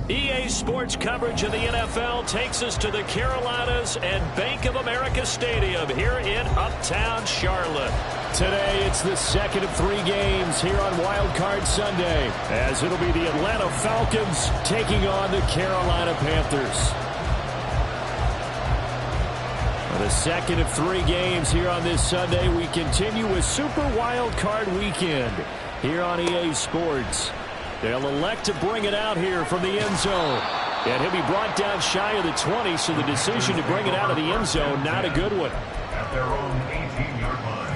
EA Sports coverage of the NFL takes us to the Carolinas and Bank of America Stadium here in Uptown Charlotte. Today, it's the second of 3 games here on Wildcard Sunday, as it'll be the Atlanta Falcons taking on the Carolina Panthers. For the second of 3 games here on this Sunday, we continue with Super Wildcard Weekend here on EA Sports. They'll elect to bring it out here from the end zone. And he'll be brought down shy of the 20, so the decision to bring it out of the end zone, not a good one. At their own 18-yard line.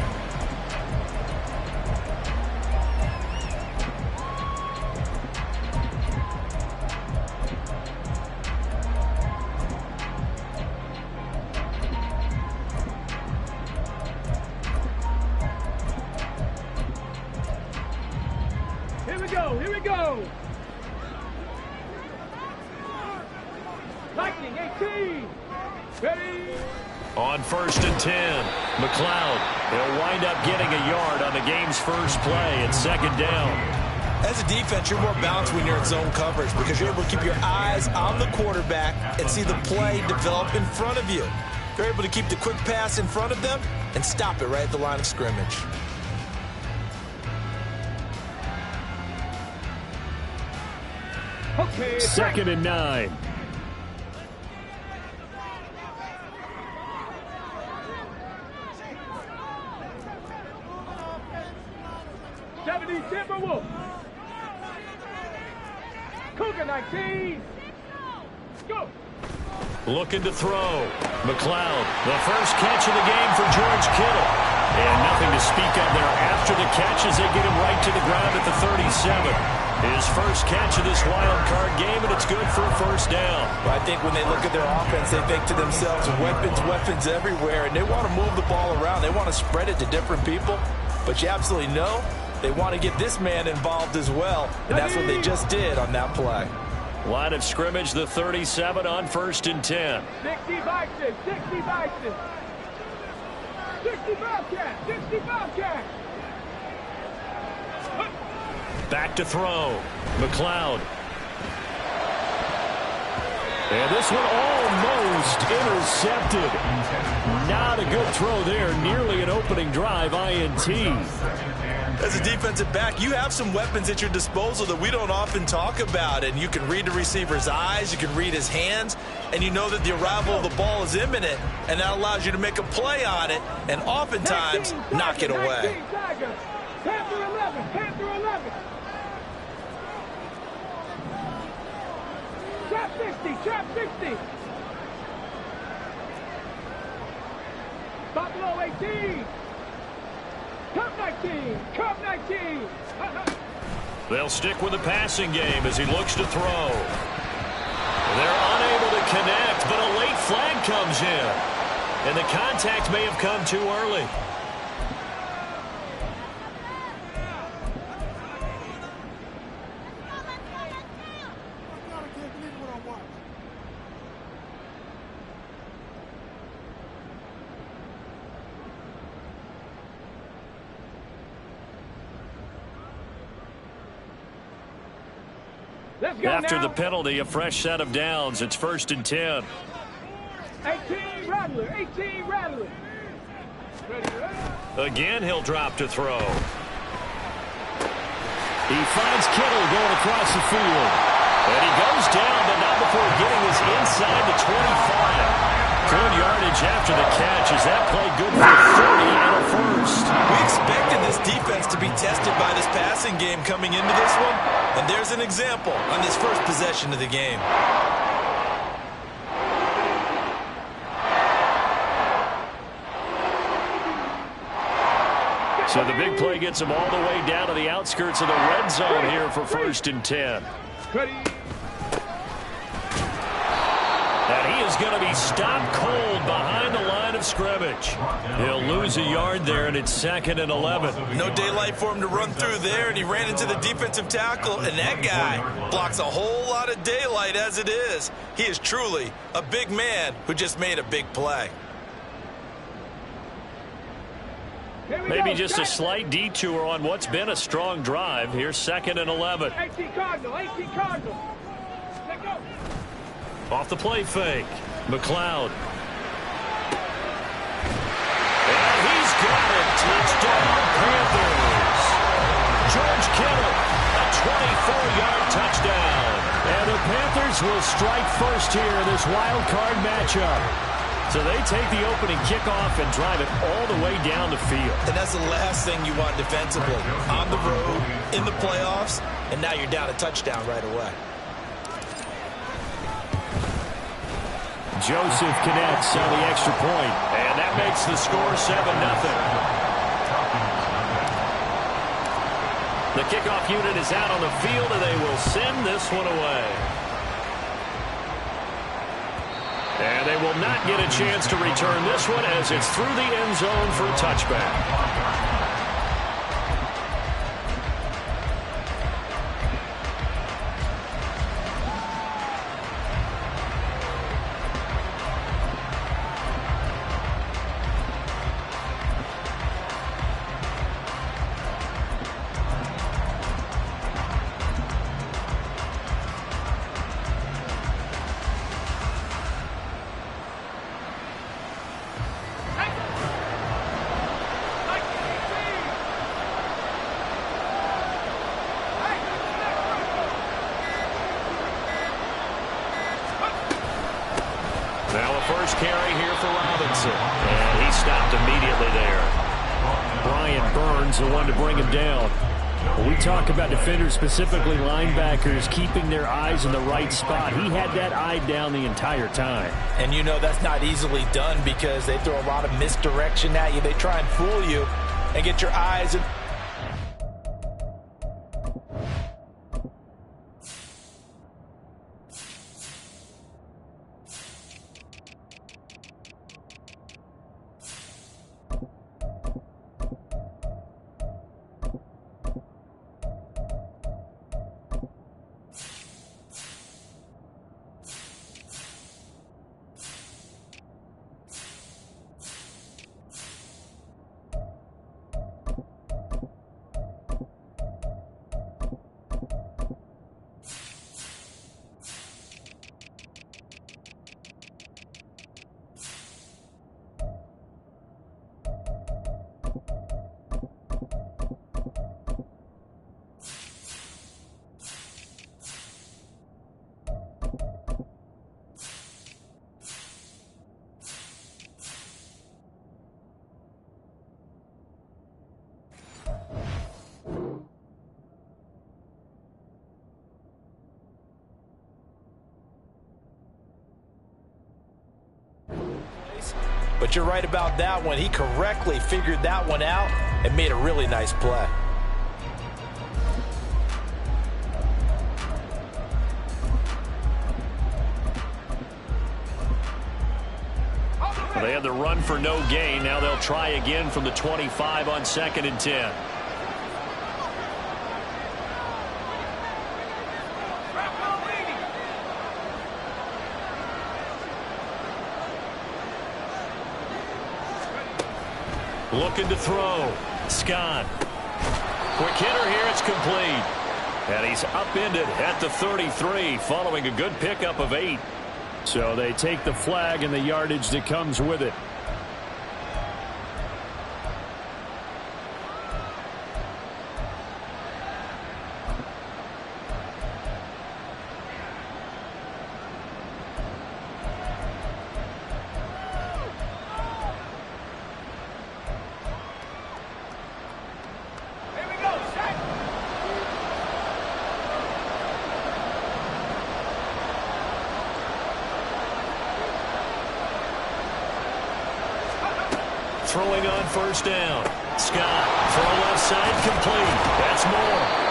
Here we go. Lightning 18. Ready. On 1st and 10, McLeod. He'll wind up getting a yard on the game's first play at 2nd down. As a defense, you're more balanced when you're in zone coverage because you're able to keep your eyes on the quarterback and see the play develop in front of you. You're able to keep the quick pass in front of them and stop it right at the line of scrimmage. Okay, 2nd and 9. Timberwolf. Cougar 19. Go. Looking to throw. McLeod, the first catch of the game for George Kittle. And nothing to speak of there after the catch as they get him right to the ground at the 37. His first catch of this wild card game, and it's good for a first down. Well, I think when they look at their offense, they think to themselves, weapons everywhere, and they want to move the ball around. They want to spread it to different people, but you absolutely know they want to get this man involved as well, and that's what they just did on that play. Line of scrimmage, the 37 on 1st and 10. 60 Bison, 60 Bison. 65 cat, 65 cat. Back to throw. McLeod. And this one almost intercepted. Not a good throw there. Nearly an opening drive INT. As a defensive back, you have some weapons at your disposal that we don't often talk about. And you can read the receiver's eyes. You can read his hands. And you know that the arrival of the ball is imminent. And that allows you to make a play on it. And oftentimes, knock it away. Panther 11, Panther 11. Trap 60, trap 60. Buffalo 18. Cup 19, Cup 19. They'll stick with the passing game as he looks to throw. They're unable to connect, but a late flag comes in. And the contact may have come too early. After the penalty, a fresh set of downs. It's 1st and 10. 18 Rattler. 18 Rattler. Again, he'll drop to throw. He finds Kittle going across the field. And he goes down, but not before getting us inside the 25. Good yardage after the catch. Is that play good for 30 and a first? We expected this defense to be tested by this passing game coming into this one. And there's an example on this first possession of the game. So the big play gets him all the way down to the outskirts of the red zone here for 1st and 10. And he is going to be stopped cold behind the line of scrimmage. He'll lose a yard there, and it's 2nd and 11. No daylight for him to run through there, and he ran into the defensive tackle, and that guy blocks a whole lot of daylight as it is. He is truly a big man who just made a big play. Maybe just a slight detour on what's been a strong drive. Here's 2nd and 11. 18 Cardinal. 18 Cardinal. Let go. Off the play fake. McLeod. And he's got it. Touchdown, Panthers. George Kittle, a 24-yard touchdown. And the Panthers will strike first here in this wild card matchup. So they take the opening kickoff and drive it all the way down the field. And that's the last thing you want defensively. On the road, in the playoffs, and now you're down a touchdown right away. Joseph connects on the extra point, and that makes the score 7-0. The kickoff unit is out on the field, and they will send this one away. And they will not get a chance to return this one as it's through the end zone for a touchback. First carry here for Robinson. And he stopped immediately there. Brian Burns, the one to bring him down. When we talk about defenders, specifically linebackers, keeping their eyes in the right spot, he had that eye down the entire time. And you know that's not easily done because they throw a lot of misdirection at you. They try and fool you and get your eyes in. But you're right about that one. He correctly figured that one out and made a really nice play. They had the run for no gain. Now they'll try again from the 25 on 2nd and 10. Looking to throw. Scott. Quick hitter here. It's complete. And he's upended at the 33 following a good pickup of 8. So they take the flag and the yardage that comes with it. Throwing on first down. Scott, throw left side, complete. That's more.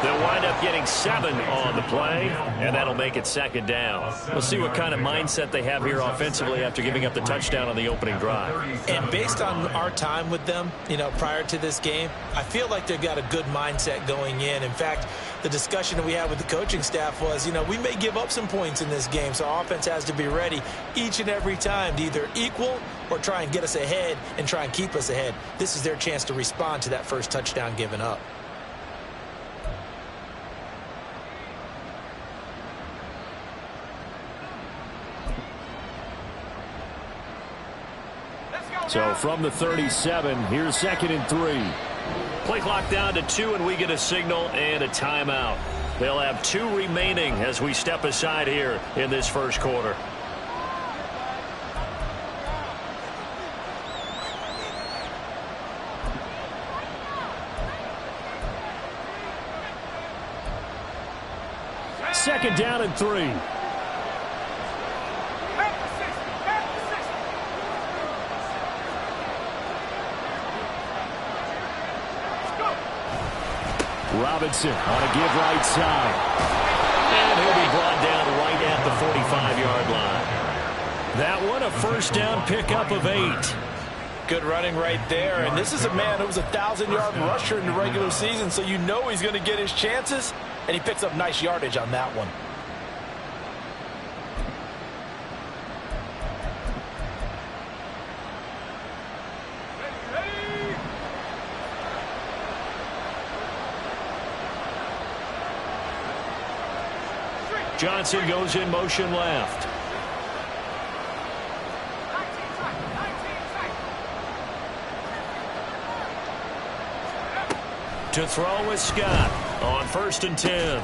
They'll wind up getting 7 on the play, and that'll make it second down. We'll see what kind of mindset they have here offensively after giving up the touchdown on the opening drive. And based on our time with them, prior to this game, I feel like they've got a good mindset going in. In fact, the discussion that we had with the coaching staff was, we may give up some points in this game, so our offense has to be ready each and every time to either equal or try and get us ahead and try and keep us ahead. This is their chance to respond to that first touchdown given up. So from the 37, here's 2nd and 3. Play clock down to 2, and we get a signal and a timeout. They'll have 2 remaining as we step aside here in this first quarter. Second down and 3. Robinson on a give right side. And he'll be brought down right at the 45-yard line. That one, a first down pickup of 8. Good running right there. And this is a man who was a 1,000-yard rusher in the regular season, so you know he's going to get his chances, and he picks up nice yardage on that one. Johnson goes in motion left. To throw with Scott on 1st and 10.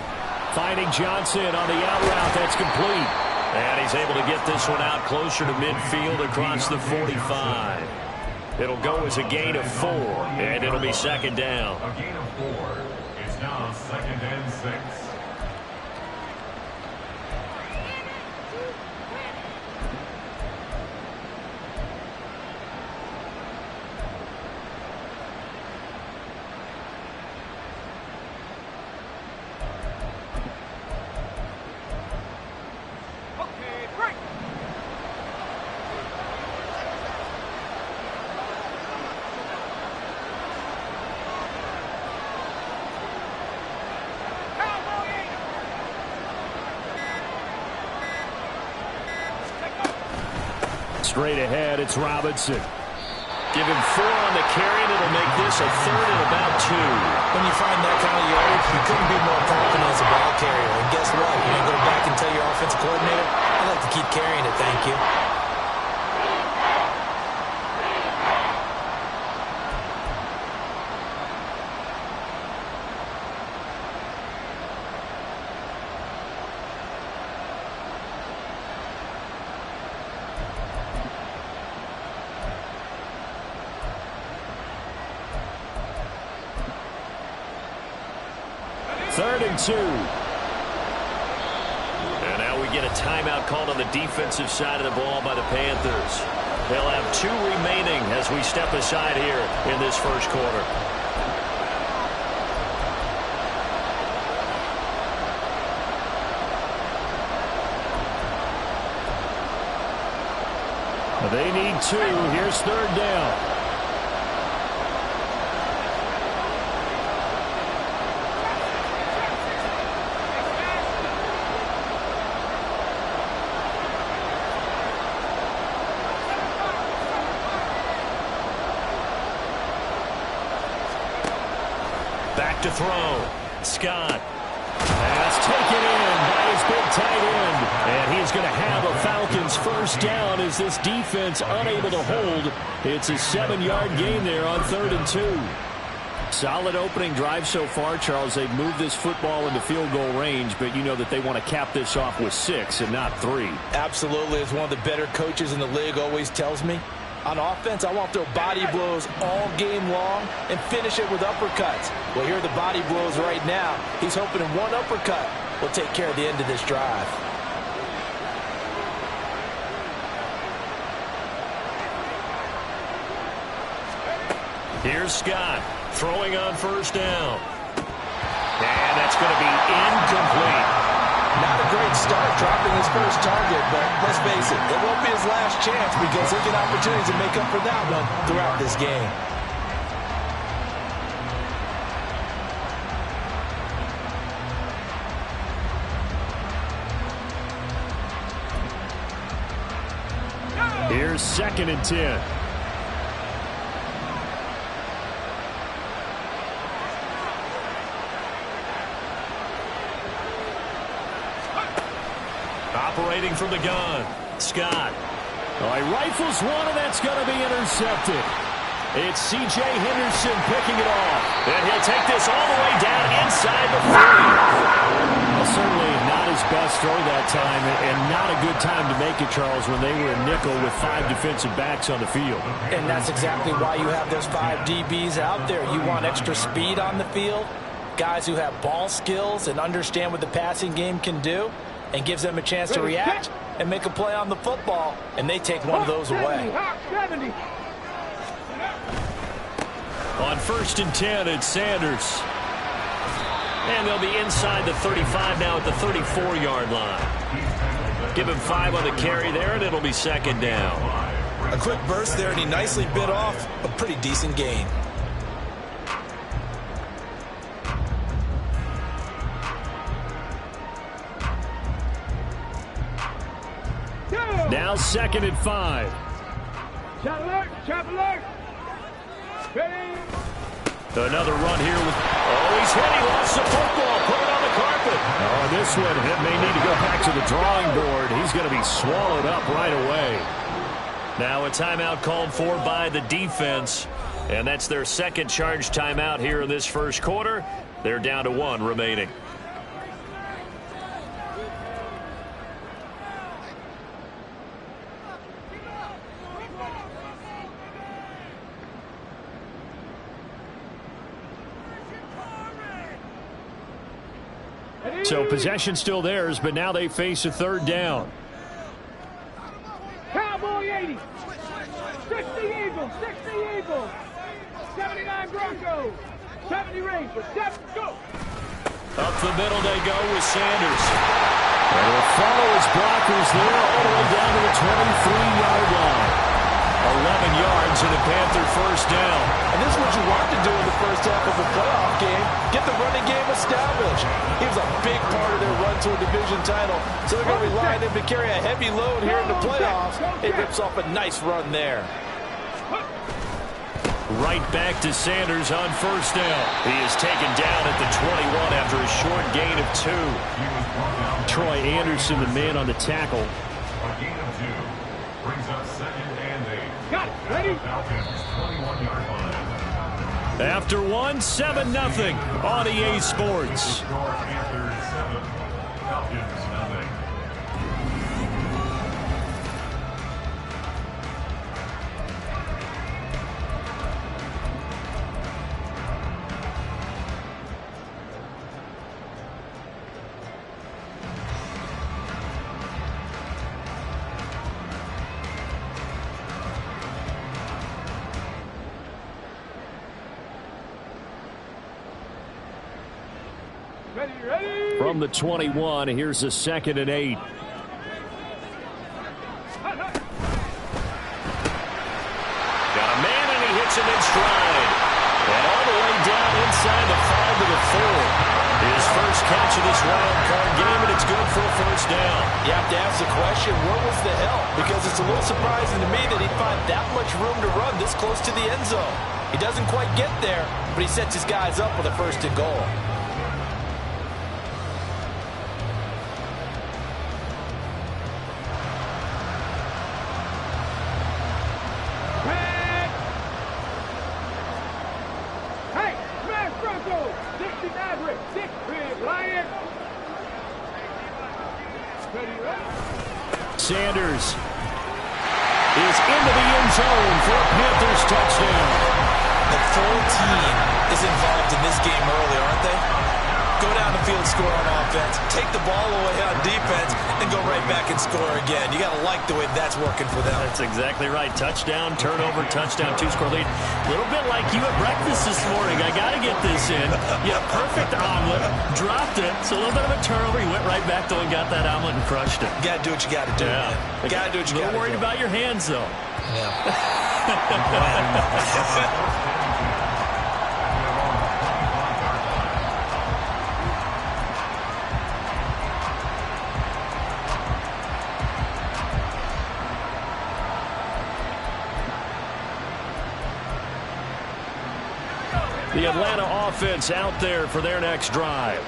Finding Johnson on the out route. That's complete. And he's able to get this one out closer to midfield across the 45. It'll go as a gain of 4, and it'll be second down. A gain of 4. It's now 2nd and 6. Straight ahead, it's Robinson. Give him 4 on the carry, and it'll make this a 3rd and about 2. When you find that kind of yardage, you couldn't be more confident as a ball carrier. And guess what? You're going to go back and tell your offensive coordinator, I'd like to keep carrying it, thank you. Third and 2. And now we get a timeout called on the defensive side of the ball by the Panthers. They'll have 2 remaining as we step aside here in this first quarter. They need 2. Here's 3rd down. Back to throw. Scott. That's taken in by his big tight end. And he's going to have a Falcons first down as this defense unable to hold. It's a 7-yard gain there on 3rd and 2. Solid opening drive so far, Charles. They've moved this football into field goal range, but you know that they want to cap this off with 6 and not 3. Absolutely. As one of the better coaches in the league always tells me, on offense, I want to throw body blows all game long and finish it with uppercuts. Well, here are the body blows right now. He's hoping in one uppercut will take care of the end of this drive. Here's Scott throwing on first down. And that's going to be incomplete. Not a great start dropping his first target, but let's face it, it won't be his last chance because he'll get opportunities to make up for that one throughout this game. Here's 2nd and 10. Operating from the gun, Scott. Oh, he rifles one, and that's going to be intercepted. It's C.J. Henderson picking it off. And he'll take this all the way down inside the 40. Well, certainly not his best throw that time, and not a good time to make it, Charles, when they were a nickel with 5 defensive backs on the field. And that's exactly why you have those 5 DBs out there. You want extra speed on the field, guys who have ball skills and understand what the passing game can do, and gives them a chance to react and make a play on the football, and they take one of those away. On 1st and 10, it's Sanders. And they'll be inside the 35 now at the 34-yard line. Give him 5 on the carry there, and it'll be 2nd down. A quick burst there, and he nicely bit off a pretty decent gain. Now 2nd and 5. Chop alert, chop alert. Ready. Another run here with, he's hit. He lost the football. Put it on the carpet. Oh, this one, it may need to go back to the drawing board. He's going to be swallowed up right away. Now a timeout called for by the defense, and that's their 2nd charge timeout here in this first quarter. They're down to 1 remaining. So possession still theirs, but now they face a 3rd down. Cowboy 80. 60 Eagles. 60 Eagles. 79 Broncos. 70 Rangers. 7 go. Up the middle they go with Sanders. And will follow his blockers there all the way down to the 23-yard line. 11 yards and a Panther first down. And this is what you want to do in the first half of a playoff game. Get the running game established. He was a big part of their run to a division title. So they're going to rely on him to carry a heavy load here in the playoffs. It rips off a nice run there. Right back to Sanders on first down. He is taken down at the 21 after a short gain of 2. Troy Anderson, the man on the tackle. A gain of 2 brings up 2nd and 8. Got it. Ready? Falcons 21-yard line. After 1, 7-0 on EA Sports. Score Panthers 7, Falcons 0. Ready, ready. From the 21, here's a 2nd and 8. Got a man, and he hits him in stride. And all the way down inside the 5 to the 4. His first catch of this wild card game, and it's good for a first down. You have to ask the question, where was the help? Because it's a little surprising to me that he'd find that much room to run this close to the end zone. He doesn't quite get there, but he sets his guys up with a 1st and goal. Sanders is into the end zone for a Panthers touchdown. The full team is involved in this game early, aren't they? Go down the field, score on offense, take the ball away on defense, and go right back and score again. You got to like the way that's working for them. That's exactly right. Touchdown, turnover, touchdown, two-score lead. A little bit like you at breakfast this morning. I got to get this in. Yeah, perfect omelet. Dropped it. So a little bit of a turnover. He went right back, though, and got that omelet and crushed it. You got to do what you got to do. Yeah. You got to do what you got to do. A little worried about your hands, though. Yeah. The Atlanta offense out there for their next drive.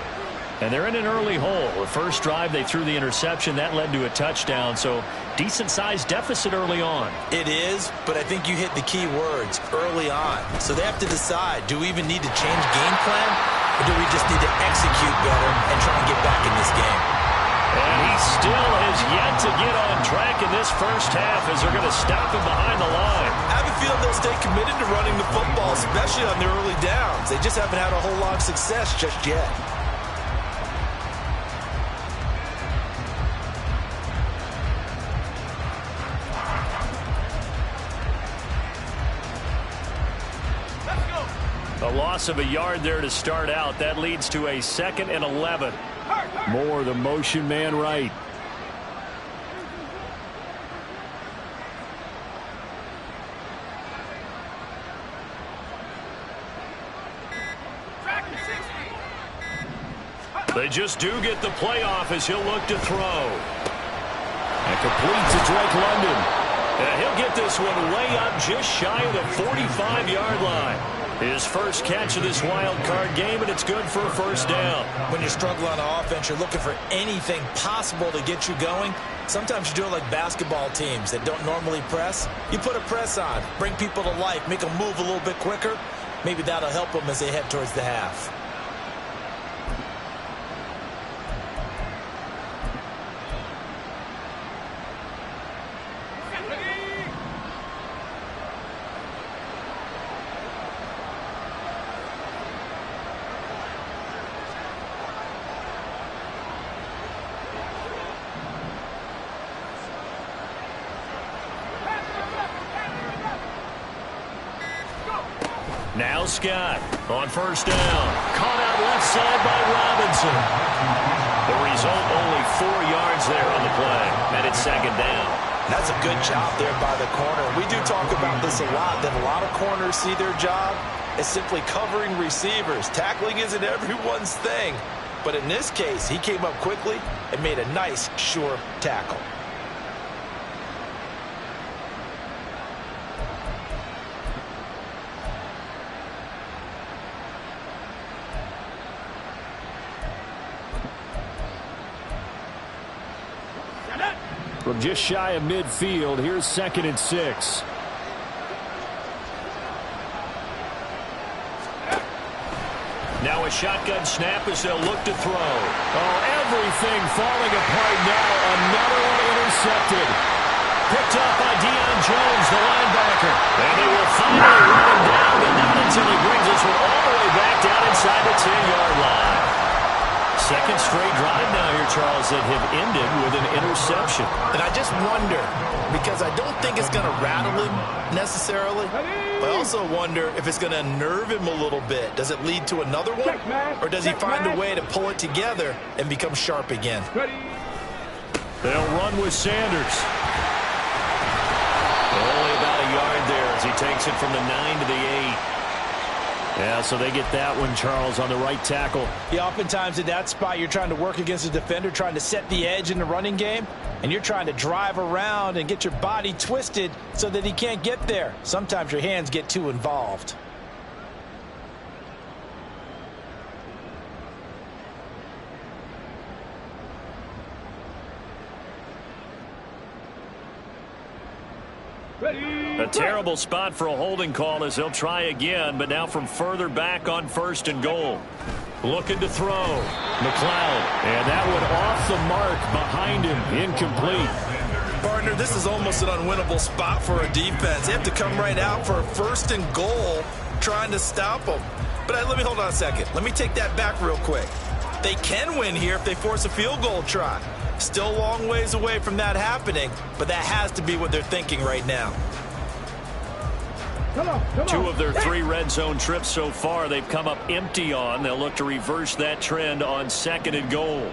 And they're in an early hole. The first drive, they threw the interception. That led to a touchdown, so decent-sized deficit early on. It is, but I think you hit the key words, early on. So they have to decide, do we even need to change game plan, or do we just need to execute better and try and get back in this game? And he still has yet to get on track in this first half as they're going to stop him behind the line. I have a feeling they'll stay committed to running the football, especially on the early downs. They just haven't had a whole lot of success just yet. A loss of a yard there to start out. That leads to a 2nd and 11. Moore, the motion man right. They just do get the playoff as he'll look to throw. And completes to Drake London. And he'll get this one way up just shy of the 45-yard line. His first catch of this wild card game, and it's good for a first down. When you struggle on offense, you're looking for anything possible to get you going. Sometimes you do it like basketball teams that don't normally press. You put a press on, bring people to life, make them move a little bit quicker. Maybe that'll help them as they head towards the half. Now Scott on first down. Caught out left side by Robinson. The result, only 4 yards there on the play. And it's 2nd down. That's a good job there by the corner. We do talk about this a lot, that a lot of corners see their job as simply covering receivers. Tackling isn't everyone's thing. But in this case, he came up quickly and made a nice, sure tackle. From just shy of midfield, here's 2nd and 6. Now a shotgun snap as they'll look to throw. Oh, everything falling apart now. Another one intercepted. Picked up by Deion Jones, the linebacker. And they will finally run him down, but not until he brings this one all the way back down inside the 10-yard line. Second straight drive now here, Charles, that have ended with an interception. And I just wonder, because I don't think it's going to rattle him necessarily, but I also wonder if it's going to nerve him a little bit. Does it lead to another one? Or does he find a way to pull it together and become sharp again? They'll run with Sanders. Only about a yard there as he takes it from the 9 to the 8. Yeah, so they get that one, Charles, on the right tackle. Yeah, oftentimes in that spot, you're trying to work against a defender, trying to set the edge in the running game, and you're trying to drive around and get your body twisted so that he can't get there. Sometimes your hands get too involved. A terrible spot for a holding call as they'll try again, but now from further back on 1st and goal. Looking to throw. McLeod. And that one off the mark behind him. Incomplete. Partner, this is almost an unwinnable spot for a defense. They have to come right out for a 1st and goal trying to stop them. But let me hold on a second. Let me take that back real quick. They can win here if they force a field goal try. Still a long ways away from that happening, but that has to be what they're thinking right now. Come on. 2 of their 3 red zone trips so far they've come up empty on. They'll look to reverse that trend on 2nd and goal.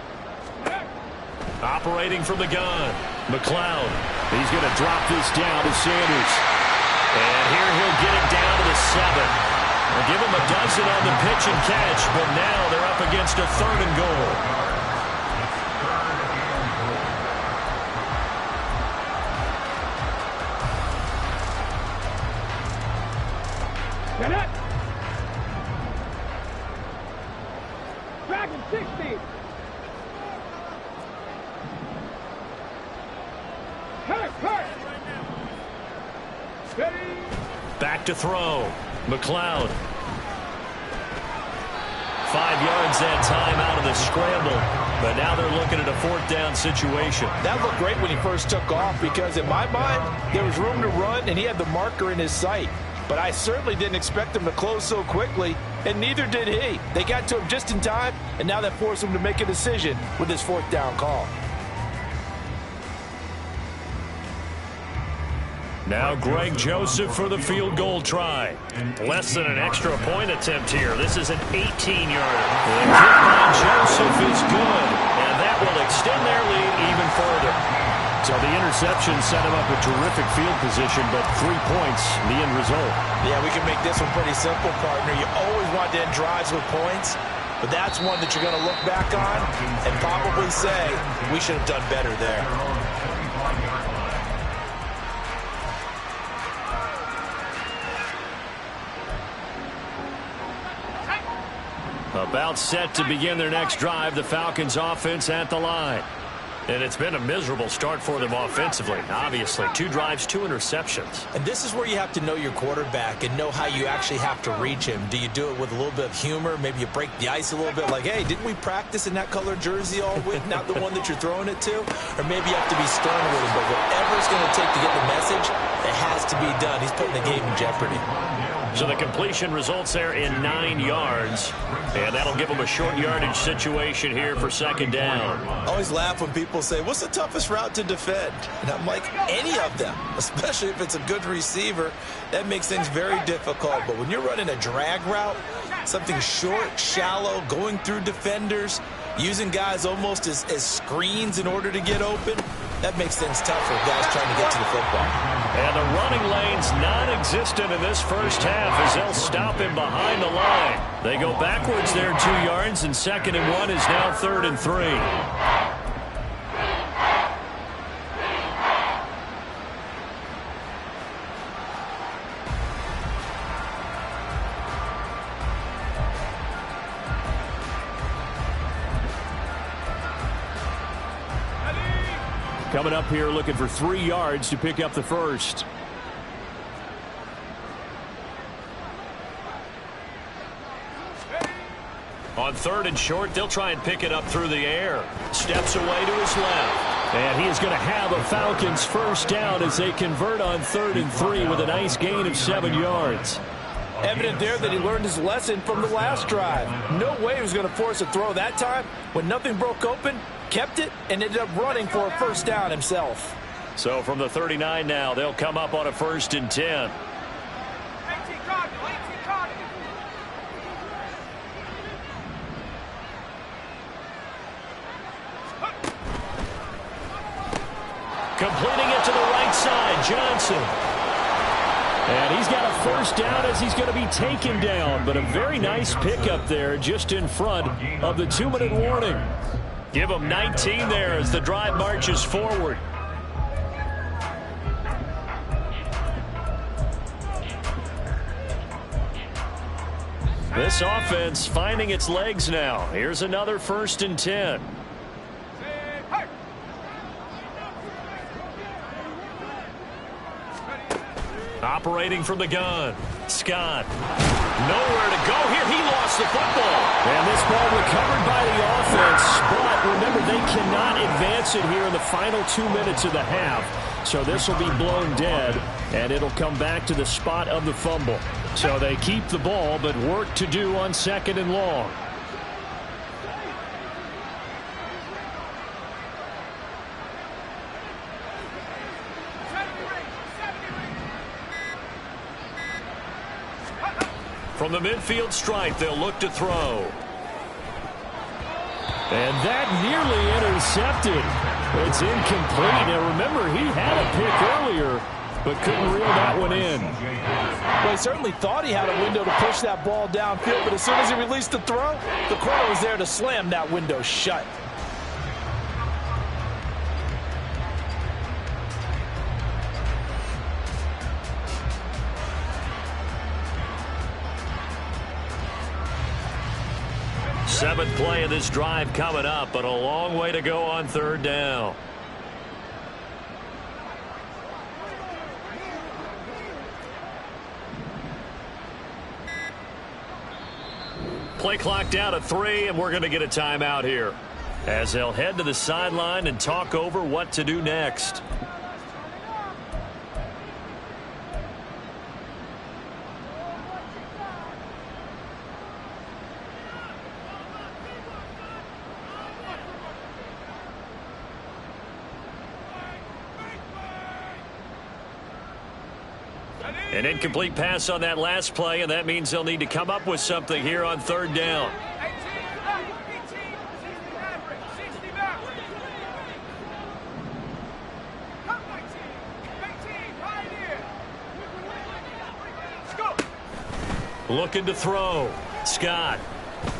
Operating from the gun, McLeod. He's going to drop this down to Sanders. And here he'll get it down to the 7. They'll give him a dozen on the pitch and catch, but now they're up against a 3rd and goal. Get it. Dragon 60. Hurt. Steady. Back to throw. McLeod. 5 yards that time out of the scramble. But now they're looking at a 4th down situation. That looked great when he first took off because in my mind, there was room to run and he had the marker in his sight. But I certainly didn't expect him to close so quickly, and neither did he. They got to him just in time, and now that forced him to make a decision with his 4th down call. Now Greg Joseph for the field goal try. Less than an extra point attempt here. This is an 18-yarder. The kick by Joseph is good, and that will extend their lead even further. So the interception set him up a terrific field position, but 3 points, the end result. Yeah, we can make this one pretty simple, partner. You always want to end drives with points, but that's one that you're going to look back on and probably say, we should have done better there. About set to begin their next drive, the Falcons offense at the line. And it's been a miserable start for them offensively. Obviously, 2 drives, 2 interceptions. And this is where you have to know your quarterback and know how you actually have to reach him. Do you do it with a little bit of humor? Maybe you break the ice a little bit like, hey, didn't we practice in that color jersey all week, not the one that you're throwing it to? Or maybe you have to be stern with him. But whatever it's going to take to get the message, it has to be done. He's putting the game in jeopardy. So the completion results there in 9 yards. And that'll give them a short yardage situation here for 2nd down. I always laugh when people say, what's the toughest route to defend? And I'm like, any of them, especially if it's a good receiver. That makes things very difficult. But when you're running a drag route, something short, shallow, going through defenders, using guys almost as screens in order to get open, that makes things tough for guys trying to get to the football. And the running lane's non-existent in this first half as they'll stop him behind the line. They go backwards there 2 yards, and 2nd and 1 is now 3rd and 3. Coming up here looking for 3 yards to pick up the first. On 3rd and short, they'll try and pick it up through the air. Steps away to his left. And he is going to have a Falcons 1st down as they convert on 3rd and 3 with a nice gain of 7 yards. Evident there that he learned his lesson from the last drive. No way he was going to force a throw that time. When nothing broke open, kept it, and ended up running for a 1st down himself. So from the 39 now, they'll come up on a 1st and 10. Completing it to the right side, Johnson. And he's got a 1st down as he's going to be taken down. But a very nice pickup there just in front of the 2-minute warning. Give him 19 there as the drive marches forward. This offense finding its legs now. Here's another 1st and 10. Operating from the gun, Scott. Nowhere to go here. He lost the football. And this ball recovered by the offense. But remember, they cannot advance it here in the final 2 minutes of the half. So this will be blown dead, and it'll come back to the spot of the fumble. So they keep the ball, but work to do on 2nd and long. From the midfield stripe, they'll look to throw. And that nearly intercepted. It's incomplete. Now, remember, he had a pick earlier, but couldn't reel that one in. Well, he certainly thought he had a window to push that ball downfield, but as soon as he released the throw, the corner was there to slam that window shut. Seventh play of this drive coming up, but a long way to go on 3rd down. Play clock down to 3, and we're going to get a timeout here as they'll head to the sideline and talk over what to do next. An incomplete pass on that last play, and that means they'll need to come up with something here on 3rd down. Looking to throw. Scott.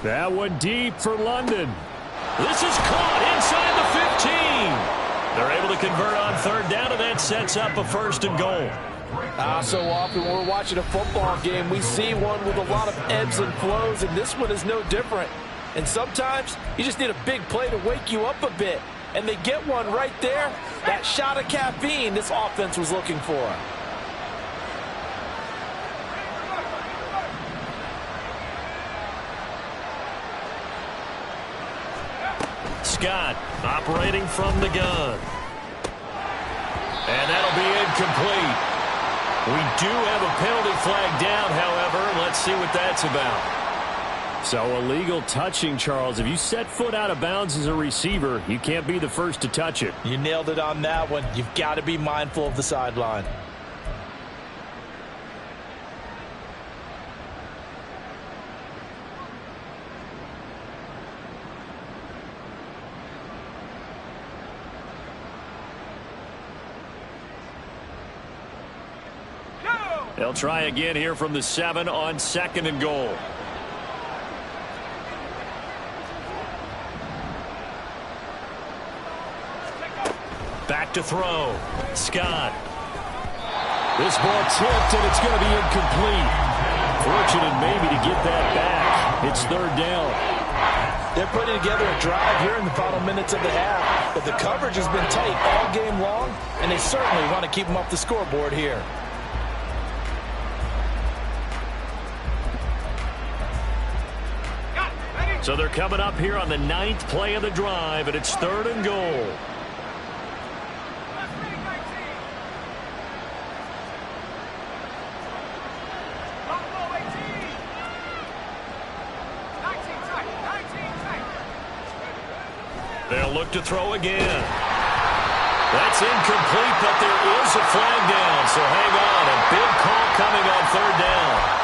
That one deep for London. This is caught inside the 15. They're able to convert on 3rd down, and that sets up a 1st and goal. So often when we're watching a football game, we see one with a lot of ebbs and flows, and this one is no different. And sometimes you just need a big play to wake you up a bit. And they get one right there. That shot of caffeine this offense was looking for. Scott operating from the gun. And that'll be incomplete. We do have a penalty flag down, however. Let's see what that's about. So illegal touching, Charles. If you set foot out of bounds as a receiver, you can't be the first to touch it. You nailed it on that one. You've got to be mindful of the sideline. They'll try again here from the 7 on 2nd and goal. Back to throw. Scott. This ball tipped, and it's going to be incomplete. Fortunate maybe to get that back. It's 3rd down. They're putting together a drive here in the final minutes of the half, but the coverage has been tight all game long, and they certainly want to keep them off the scoreboard here. So they're coming up here on the 9th play of the drive, and it's 3rd and goal. They'll look to throw again. That's incomplete, but there is a flag down, so hang on. A big call coming on 3rd down.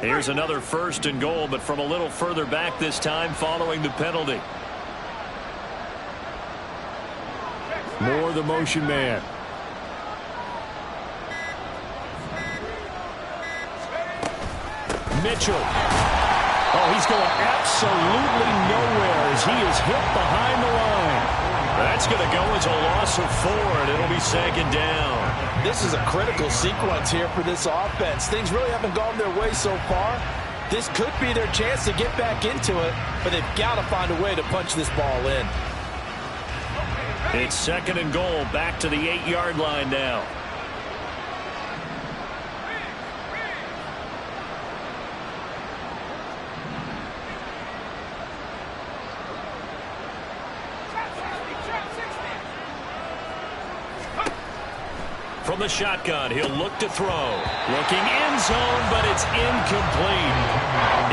Here's another 1st and goal, but from a little further back this time following the penalty. Moore, the motion man. Mitchell. Oh, he's going absolutely nowhere as he is hit behind the line. That's going to go as a loss of 4, and it'll be 2nd down. This is a critical sequence here for this offense. Things really haven't gone their way so far. This could be their chance to get back into it, but they've got to find a way to punch this ball in. It's 2nd and goal, back to the 8-yard line now. From the shotgun, he'll look to throw. Looking end zone, but it's incomplete.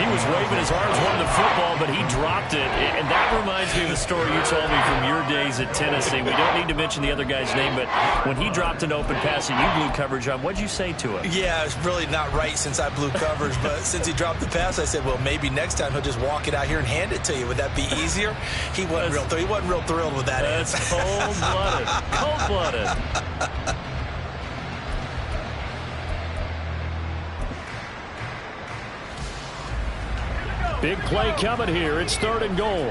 He was waving his arms, wanting the football, but he dropped it. And that reminds me of a story you told me from your days at Tennessee. We don't need to mention the other guy's name, but when he dropped an open pass and you blew coverage on, what'd you say to him? Yeah, it's really not right since I blew coverage, but since he dropped the pass, I said, well, maybe next time he'll just walk it out here and hand it to you. Would that be easier? He wasn't real thrilled with that. That's cold-blooded. Cold-blooded. Big play coming here. It's 3rd and goal.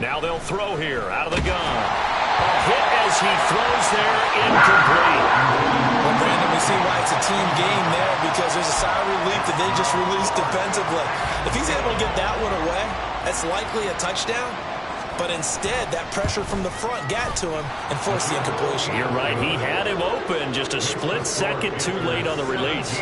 Now they'll throw here out of the gun. A hit as he throws there, incomplete. Well, Brandon, we see why it's a team game there, because there's a sigh of relief that they just released defensively. If he's able to get that one away, that's likely a touchdown. But instead, that pressure from the front got to him and forced the incompletion. You're right. He had him open. Just a split second too late on the release.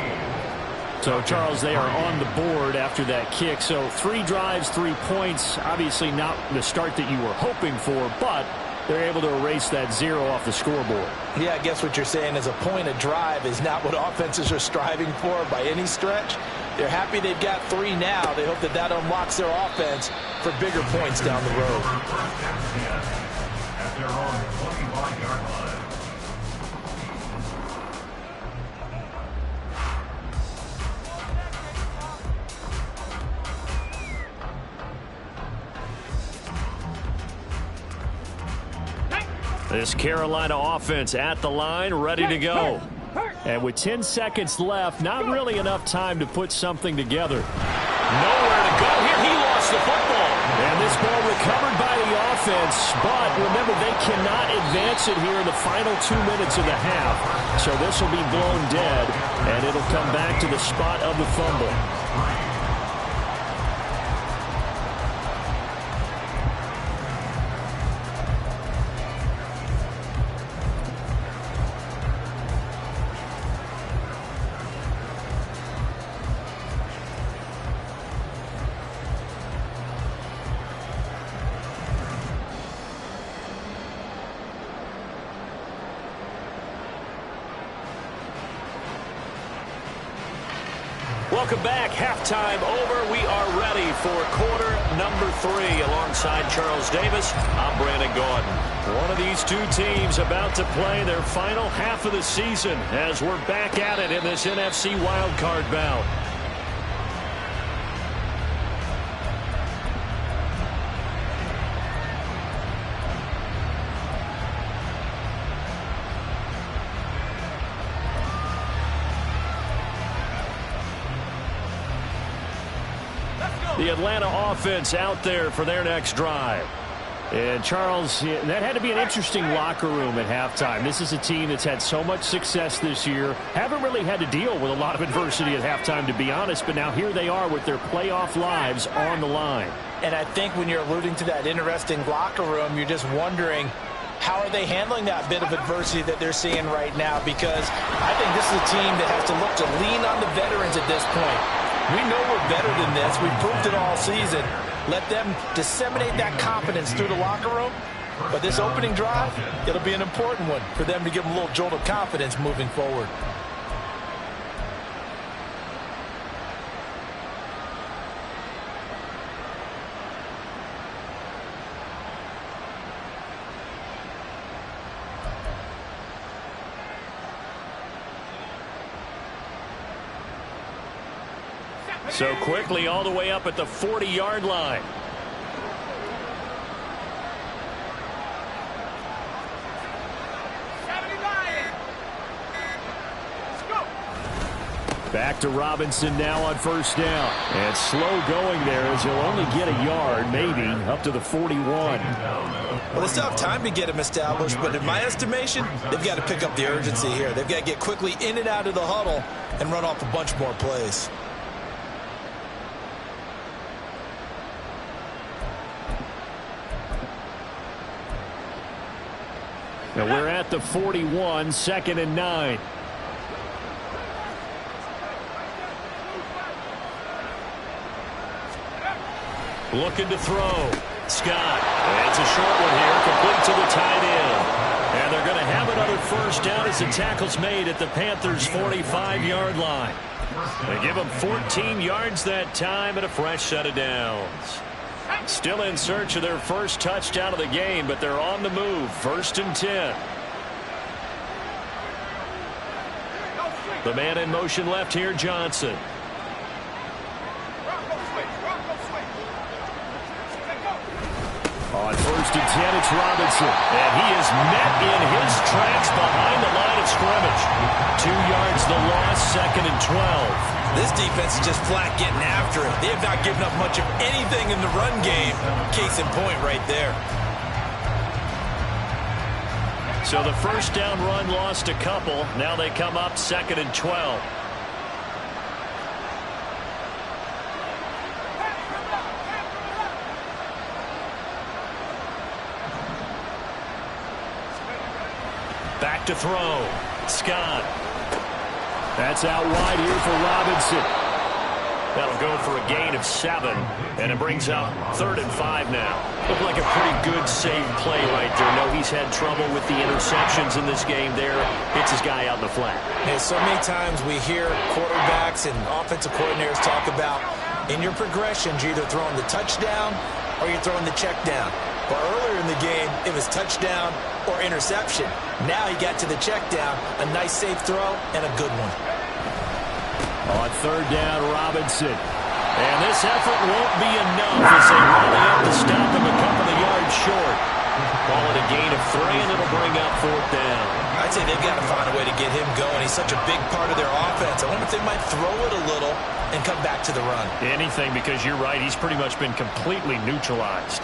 So, Charles, they are on the board after that kick. So, 3 drives, 3 points. Obviously not the start that you were hoping for, but they're able to erase that 0 off the scoreboard. Yeah, I guess what you're saying is a point a drive is not what offenses are striving for by any stretch. They're happy they've got 3 now. They hope that that unlocks their offense for bigger points down the road. At their own 25-yard line. This Carolina offense at the line, ready to go. And with 10 seconds left, not really enough time to put something together. Nowhere to go here. He lost the football. And this ball recovered by the offense. But remember, they cannot advance it here in the final 2 minutes of the half. So this will be blown dead, and it'll come back to the spot of the fumble. Welcome back. Halftime over. We are ready for quarter number 3. Alongside Charles Davis, I'm Brandon Gaudin. One of these 2 teams about to play their final half of the season as we're back at it in this NFC Wildcard bout. The Atlanta offense out there for their next drive. And, Charles, that had to be an interesting locker room at halftime. This is a team that's had so much success this year. Haven't really had to deal with a lot of adversity at halftime, to be honest. But now here they are with their playoff lives on the line. And I think when you're alluding to that interesting locker room, you're just wondering, how are they handling that bit of adversity that they're seeing right now? Because I think this is a team that has to look to lean on the veterans at this point. We know we're better than this. We've proved it all season. Let them disseminate that confidence through the locker room. But this opening drive, it'll be an important one for them to give them a little jolt of confidence moving forward. So quickly all the way up at the 40-yard line. Back to Robinson now on first down. And slow going there as he'll only get a yard, maybe, up to the 41. Well, they still have time to get him established, but in my estimation, they've got to pick up the urgency here. They've got to get quickly in and out of the huddle and run off a bunch more plays. And we're at the 41, 2nd and 9. Looking to throw. Scott. It's a short one here, complete to the tight end. And they're going to have another first down as the tackle's made at the Panthers' 45-yard line. They give them 14 yards that time and a fresh set of downs. Still in search of their first touchdown of the game, but they're on the move. 1st and 10. The man in motion left here, Johnson. On 1st and 10, it's Robinson. And he is met in his tracks behind the line of scrimmage. 2 yards the loss, 2nd and 12. This defense is just flat getting after it. They have not given up much of anything in the run game. Case in point right there. So the first down run lost a couple. Now they come up 2nd and 12. Back to throw. Scott. That's out wide here for Robinson. That'll go for a gain of 7, and it brings up 3rd and 5 now. Looked like a pretty good save play right there. No, he's had trouble with the interceptions in this game there. Hits his guy out in the flat. Yeah, so many times we hear quarterbacks and offensive coordinators talk about in your progressions, you're either throwing the touchdown or you're throwing the check down. But earlier in the game, it was touchdown or interception. Now he got to the check down, a nice safe throw, and a good one. On 3rd down, Robinson. And this effort won't be enough as they rally up to stop him a couple of yards short. Call it a gain of 3, and it'll bring up 4th down. I'd say they've got to find a way to get him going. He's such a big part of their offense. I wonder if they might throw it a little and come back to the run. Anything, because you're right. He's pretty much been completely neutralized.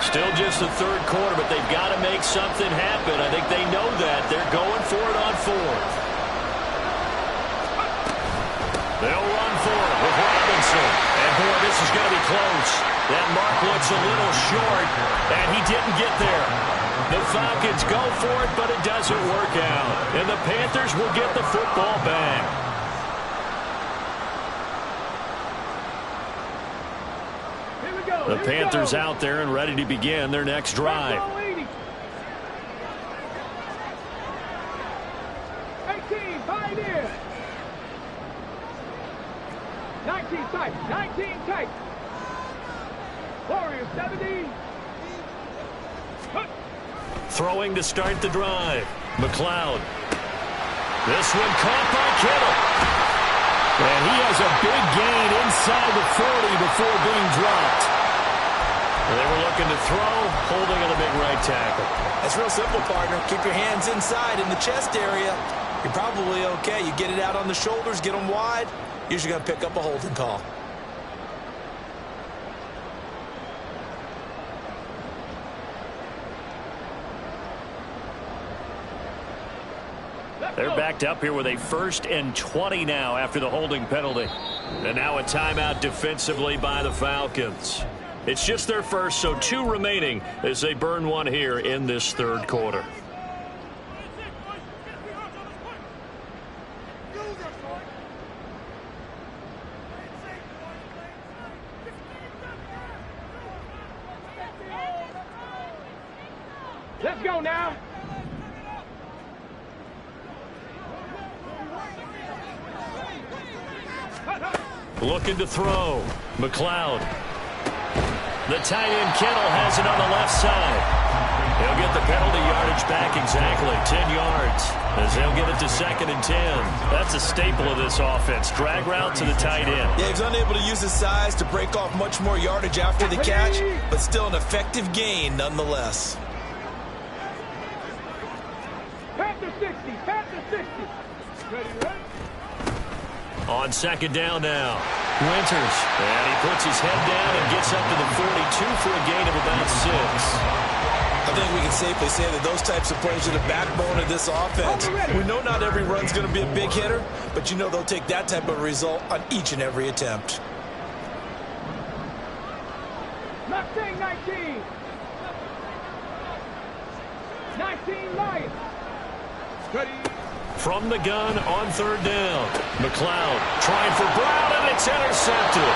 Still just the 3rd quarter, but they've got to make something happen. I think they know that. They're going for it on 4th. They'll run for it with Robinson. And, boy, this is going to be close. That mark looks a little short, and he didn't get there. The Falcons go for it, but it doesn't work out. And the Panthers will get the football back. The Panthers out there and ready to begin their next drive. 18, pioneer. 19 tight, 19 tight. Warriors 70. Throwing to start the drive. McLeod. This one caught by Kittle. And he has a big gain inside the 40 before being dropped. They were looking to throw, holding on the big right tackle. That's real simple, partner. Keep your hands inside in the chest area. You're probably okay. You get it out on the shoulders, get them wide. Usually going to pick up a holding call. They're backed up here with a 1st and 20 now after the holding penalty. And now a timeout defensively by the Falcons. It's just their first, so 2 remaining as they burn one here in this 3rd quarter. Let's go now. Looking to throw. McLeod. The tight end Kittle has it on the left side. He'll get the penalty yardage back exactly, 10 yards, as they'll get it to 2nd and 10. That's a staple of this offense. Drag route to the tight end. Yeah, he's unable to use his size to break off much more yardage after the catch, but still an effective gain nonetheless. Panther 60, Panther 60. Ready, ready. On 2nd down now, Winters. And he puts his head down and gets up to the 42 for a gain of about 6. I think we can safely say that those types of plays are the backbone of this offense. We know not every run's going to be a big hitter, but you know they'll take that type of result on each and every attempt. 19, 19. 19 Lions. Ready. From the gun on 3rd down, McLeod trying for Brown, and it's intercepted.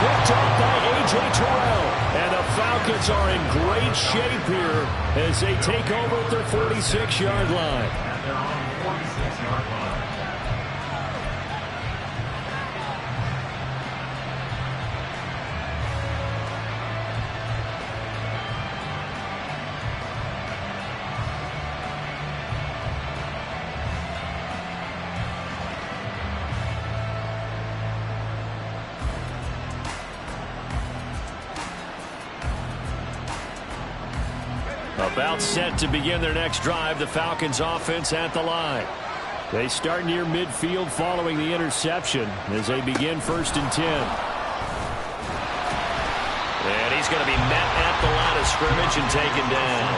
Picked up by A.J. Terrell. And the Falcons are in great shape here as they take over at their 46-yard line. And they're on the 46-yard line. About set to begin their next drive, the Falcons offense at the line. They start near midfield following the interception as they begin 1st and 10. And he's going to be met at the line of scrimmage and taken down.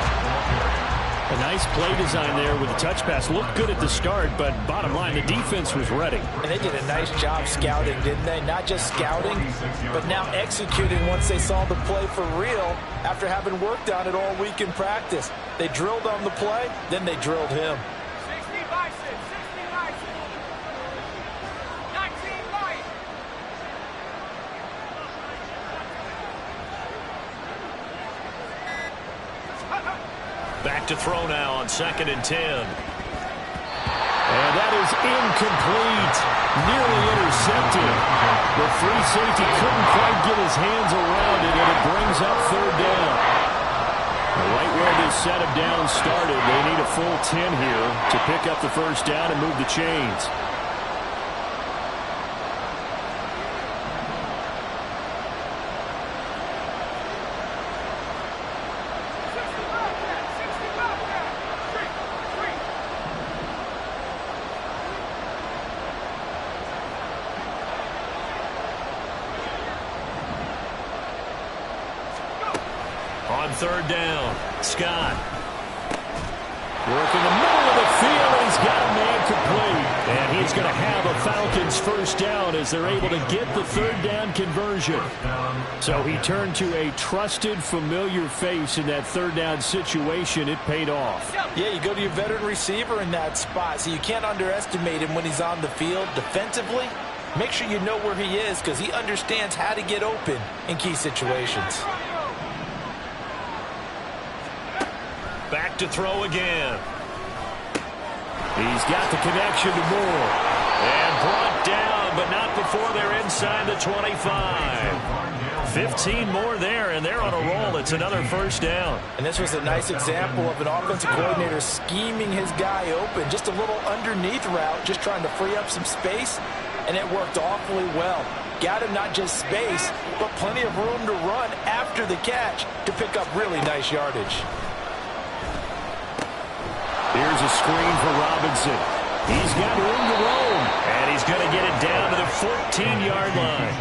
A nice play design there with the touch pass. Looked good at the start, but bottom line, the defense was ready. And they did a nice job scouting, didn't they? Not just scouting, but now executing once they saw the play for real after having worked on it all week in practice. They drilled on the play, then they drilled him. 60 Bison, 60 Bison. 19 Lions. Back to throw now on 2nd and 10. And that is incomplete. Nearly intercepted. The free safety couldn't quite get his hands around it, and it brings up 3rd down. Right where this set of downs started, they need a full 10 here to pick up the 1st down and move the chains. On 3rd down, Scott. Working the middle of the field, and he's got a man complete. And he's going to have a Falcons 1st down as they're able to get the 3rd down conversion. So he turned to a trusted, familiar face in that 3rd down situation. It paid off. Yeah, you go to your veteran receiver in that spot, so you can't underestimate him when he's on the field defensively. Make sure you know where he is because he understands how to get open in key situations. Back to throw again. He's got the connection to Moore. And brought down, but not before they're inside the 25. 15 more there, and they're on a roll. It's another 1st down. And this was a nice example of an offensive coordinator scheming his guy open. Just a little underneath route, just trying to free up some space, and it worked awfully well. Got him not just space, but plenty of room to run after the catch to pick up really nice yardage. Here's a screen for Robinson. He's got room to roam, and he's going to get it down to the 14-yard line.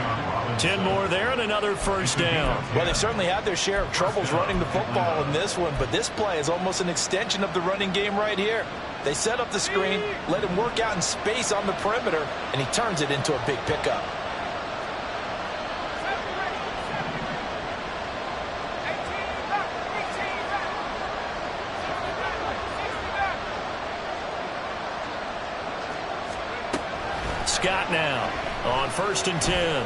10 more there and another 1st down. Well, they've certainly had their share of troubles running the football in this one, but this play is almost an extension of the running game right here. They set up the screen, let him work out in space on the perimeter, and he turns it into a big pickup. Scott now on 1st and 10.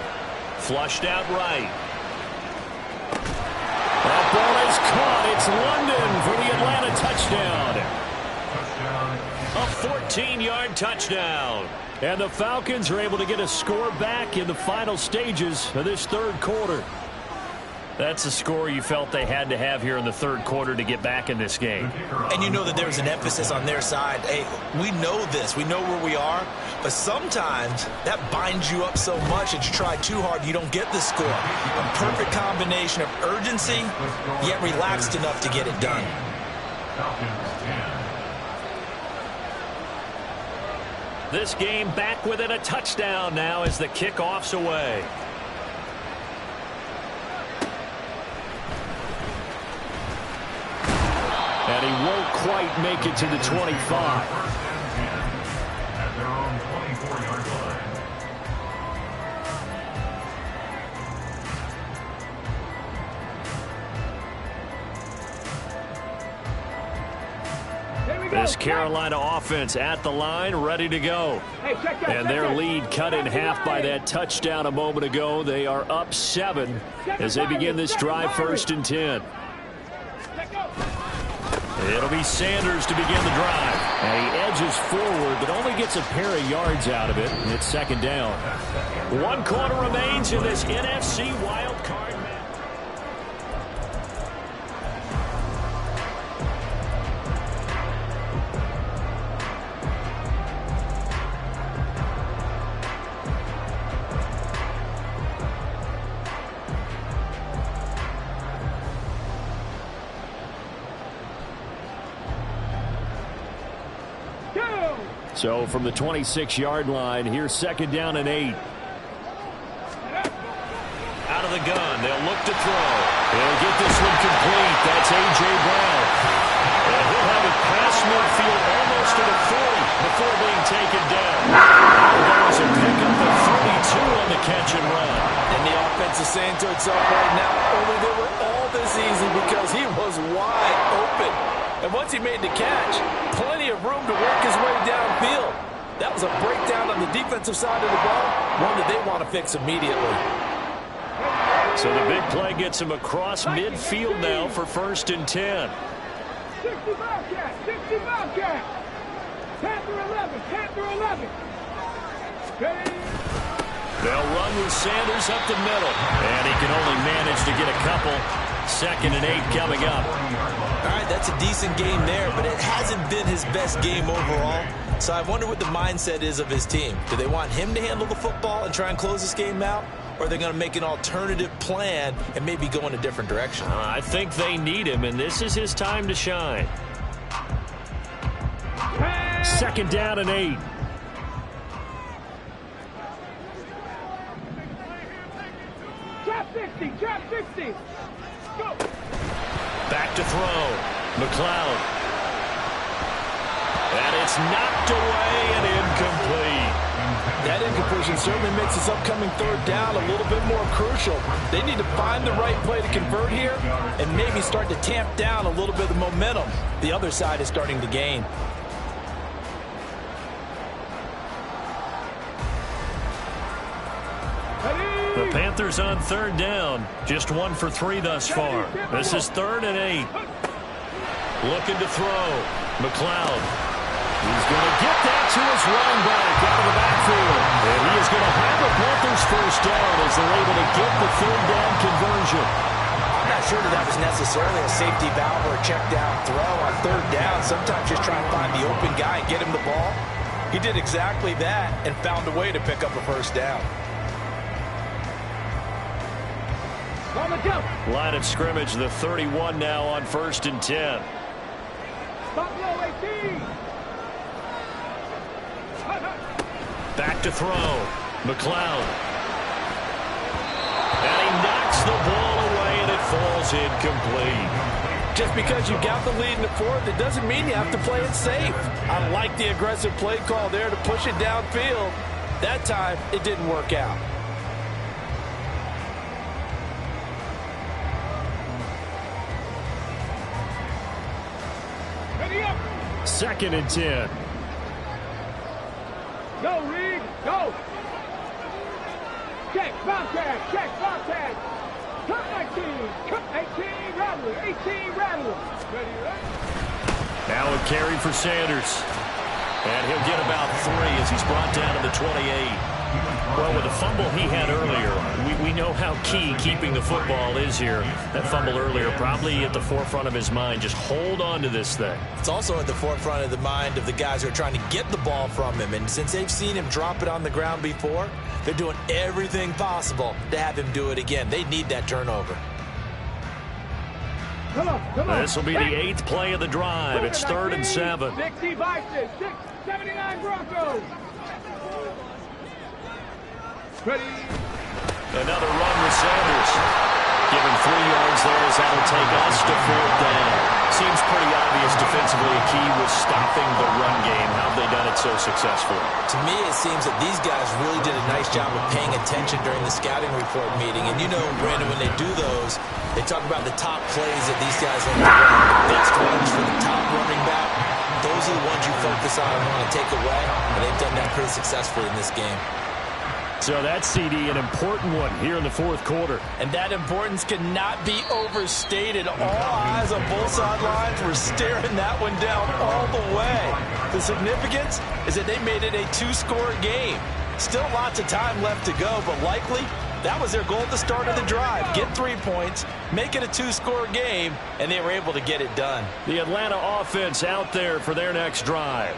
Flushed out right. That ball is caught. It's London for the Atlanta touchdown. A 14-yard touchdown. And the Falcons are able to get a score back in the final stages of this 3rd quarter. That's a score you felt they had to have here in the third quarter to get back in this game. And you know that there's an emphasis on their side. Hey, we know this. We know where we are. But sometimes that binds you up so much that you try too hard, you don't get the score. A perfect combination of urgency, yet relaxed enough to get it done. This game back within a touchdown now as the kickoff's away. And he won't quite make it to the 25. At their own 24-yard line. This Carolina offense at the line, ready to go. And their lead cut in half by that touchdown a moment ago. They are up 7 as they begin this drive, 1st and 10. It'll be Sanders to begin the drive. And he edges forward, but only gets a pair of yards out of it. And it's 2nd down. 1 quarter remains in this NFC Wildcard match. So from the 26-yard line, here's 2nd down and 8. Out of the gun, they'll look to throw. They'll get this one complete. That's A.J. Brown. And he'll have it past midfield almost to the 40 before being taken down. There goes a pick up the 32 on the catch and run. And the offense is saying to itself right now, only they were all this easy because he was wide open. And once he made the catch, plenty of room to work his way downfield. That was a breakdown on the defensive side of the ball, one that they want to fix immediately. So the big play gets him across midfield now for 1st and 10. 60 Bobcat, 60 Bobcat. Panther 11, Panther 11. They'll run with Sanders up the middle. And he can only manage to get a couple. 2nd and 8 coming up. All right, that's a decent game there, but it hasn't been his best game overall. So I wonder what the mindset is of his team. Do they want him to handle the football and try and close this game out? Or are they going to make an alternative plan and maybe go in a different direction? I think they need him, and this is his time to shine. 2nd down and 8. Trap 60, trap 60. Go. Back to throw. McLeod. And it's knocked away and incomplete. That incompletion certainly makes this upcoming 3rd down a little bit more crucial. They need to find the right play to convert here and maybe start to tamp down a little bit of the momentum the other side is starting to gain. The Panthers on 3rd down. Just 1 for 3 thus far. This is 3rd and 8. Looking to throw. McLeod. He's going to get that to his running back out of the backfield. And he is going to have the Panthers 1st down as they're able to get the 3rd down conversion. I'm not sure that was necessarily a safety valve or a check down throw on 3rd down. Sometimes just try and find the open guy and get him the ball. He did exactly that and found a way to pick up a 1st down. Line of scrimmage, the 31 now on 1st and 10. Buffalo 18. Back to throw. McLeod. And he knocks the ball away, and it falls incomplete. Just because you got the lead in the 4th, it doesn't mean you have to play it safe. I like the aggressive play call there to push it downfield. That time, it didn't work out. Ready up. 2nd and 10. Go, Reed. Go. Check, Bobcat. Check, Bobcat. Cut 19. Cut 18. Rattler. 18. Rattler. Ready, right? Now a carry for Sanders. And he'll get about 3 as he's brought down to the 28. Well, with the fumble he had earlier, we know how key keeping the football is here. That fumble earlier probably at the forefront of his mind. Just hold on to this thing. It's also at the forefront of the mind of the guys who are trying to get the ball from him. And since they've seen him drop it on the ground before, they're doing everything possible to have him do it again. They need that turnover. Come on. This will be the 8th play of the drive. It's 3rd and 7. 65, 79 Broncos. Ready. Another run with Sanders. Given 3 yards there as that'll take us to 4th down. Seems pretty obvious defensively a key was stopping the run game. How have they done it so successfully? To me, it seems that these guys really did a nice job of paying attention during the scouting report meeting. And you know, Brandon, when they do those, they talk about the top plays that these guys like to run. The best runs for the top running back. Those are the ones you focus on and want to take away. And they've done that pretty successfully in this game. So that CD, an important one here in the 4th quarter. And that importance cannot be overstated. All eyes on both sidelines were staring that one down all the way. The significance is that they made it a 2-score game. Still lots of time left to go, but likely that was their goal at the start of the drive. Get 3 points, make it a 2-score game, and they were able to get it done. The Atlanta offense out there for their next drive.